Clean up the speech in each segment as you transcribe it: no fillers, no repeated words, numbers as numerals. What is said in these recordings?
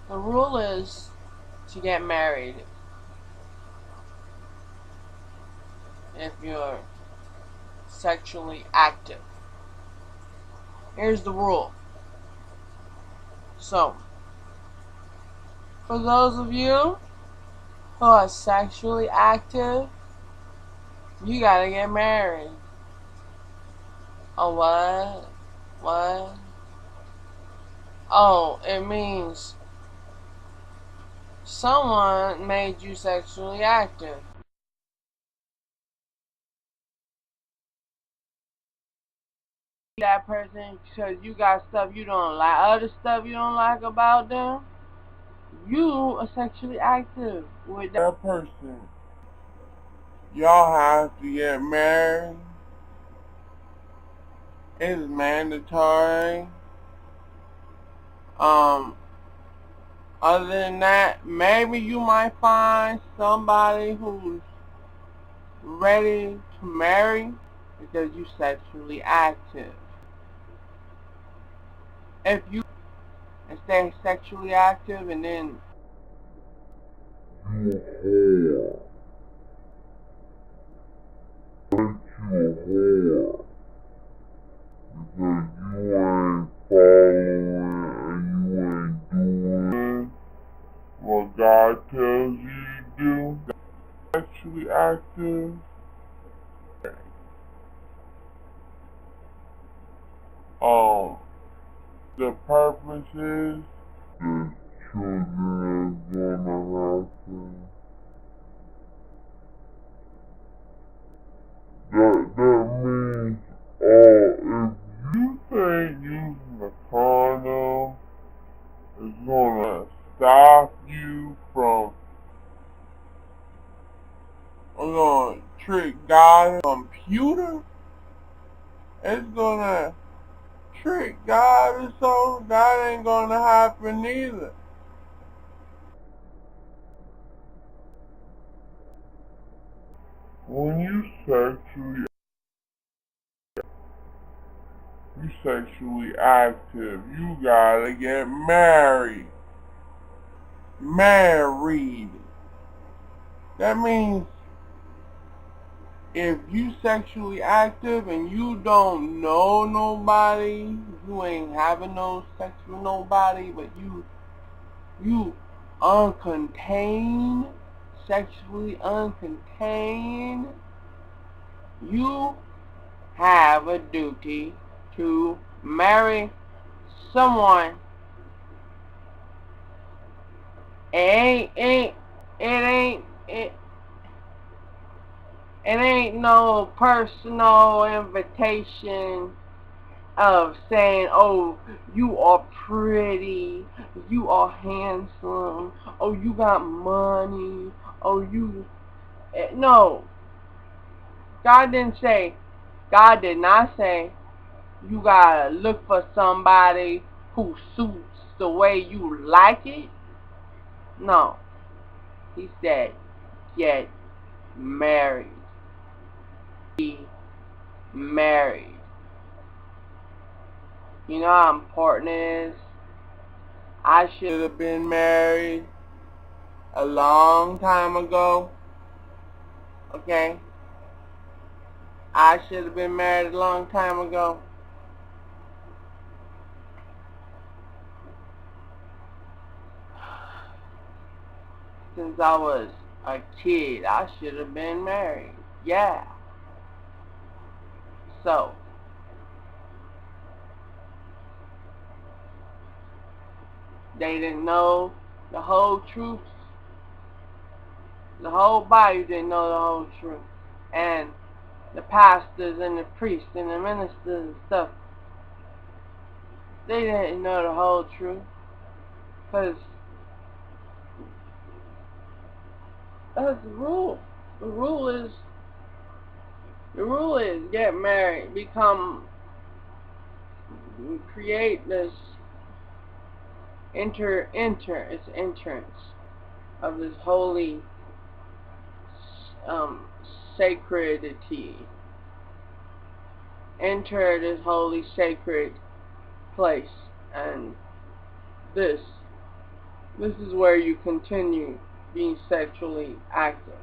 The rule is to get married if you're sexually active. Here's the rule. So, for those of you who are sexually active, you gotta get married. Oh, what? What? Oh, it means someone made you sexually active. That person because you got stuff you don't like, other stuff you don't like about them, you are sexually active with that person. Y'all have to get married. It's mandatory. Um, Other than that, maybe you might find somebody who's ready to marry because you're sexually active. If you stay sexually active and then you a whore, because you ain't following and you ain't doing what God tells you to do, sexually active. Um, the purpose is the children is gonna happen. That means, if you think using a condom is gonna stop you from, I'm gonna trick God's computer, it's gonna trick God or so, that ain't gonna happen either. When you sexually active, you gotta get married. Married. That means if you sexually active and you don't know nobody, you ain't having no sex with nobody, but you uncontained, sexually uncontained, you have a duty to marry someone. It ain't no personal invitation of saying, oh, you are pretty, you are handsome, oh, you got money, oh, you. No, God didn't say, God did not say you gotta look for somebody who suits the way you like it. No, He said, get married. Be married. You know how important it is? I should have been married a long time ago. Okay? I should have been married a long time ago. Since I was a kid, I should have been married. Yeah. So, they didn't know the whole truth. The whole body didn't know the whole truth. And the pastors and the priests and the ministers and stuff, they didn't know the whole truth. Because that's the rule. The rule is The rule is get married, create this it's entrance of this holy um, sacredity. Enter this holy sacred place, and this This is where you continue being sexually active.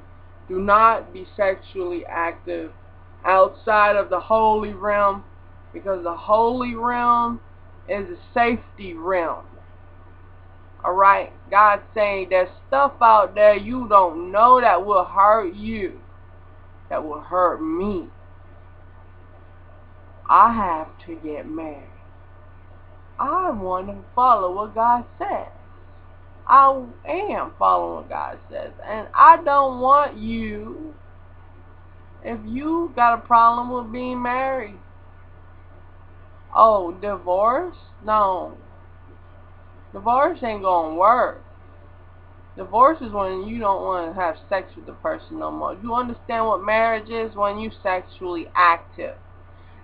Do not be sexually active outside of the holy realm, because the holy realm is a safety realm. Alright? God's saying there's stuff out there you don't know that will hurt you, that will hurt me. I have to get married. I want to follow what God says. I am following what God says. And I don't want you, if you got a problem with being married, oh, divorce? No. Divorce ain't gonna work. Divorce is when you don't want to have sex with the person no more. You understand what marriage is? When you sexually active.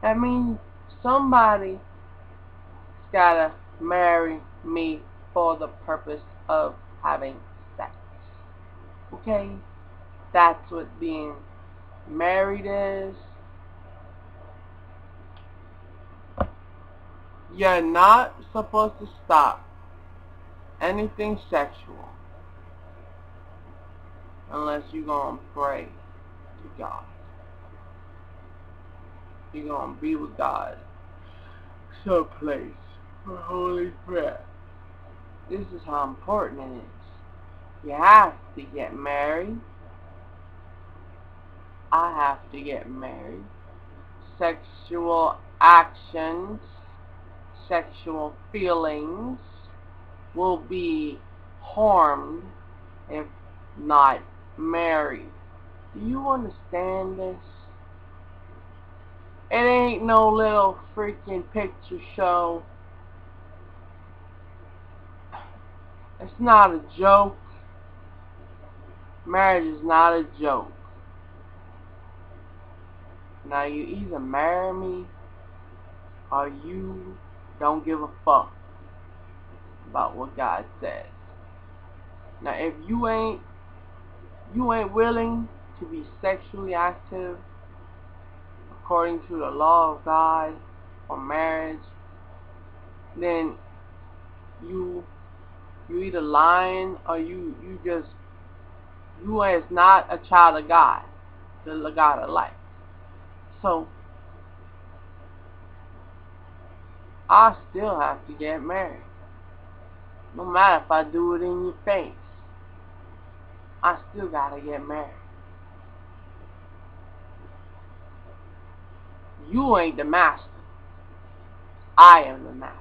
That means somebody's gotta marry me for the purpose of having sex. Okay? That's what being married is. You're not supposed to stop anything sexual unless you're going to pray to God. You're going to be with God someplace for holy prayer. This is how important it is. You have to get married. I have to get married. Sexual actions, sexual feelings will be harmed if not married. Do you understand this? It ain't no little freaking picture show. It's not a joke. Marriage is not a joke. Now you either marry me or you don't give a fuck about what God says. Now if you ain't willing to be sexually active according to the law of God for marriage, then you either lying or you is not a child of God, the God of life. So I still have to get married. No matter if I do it in your face, I still gotta get married. You ain't the master. I am the master.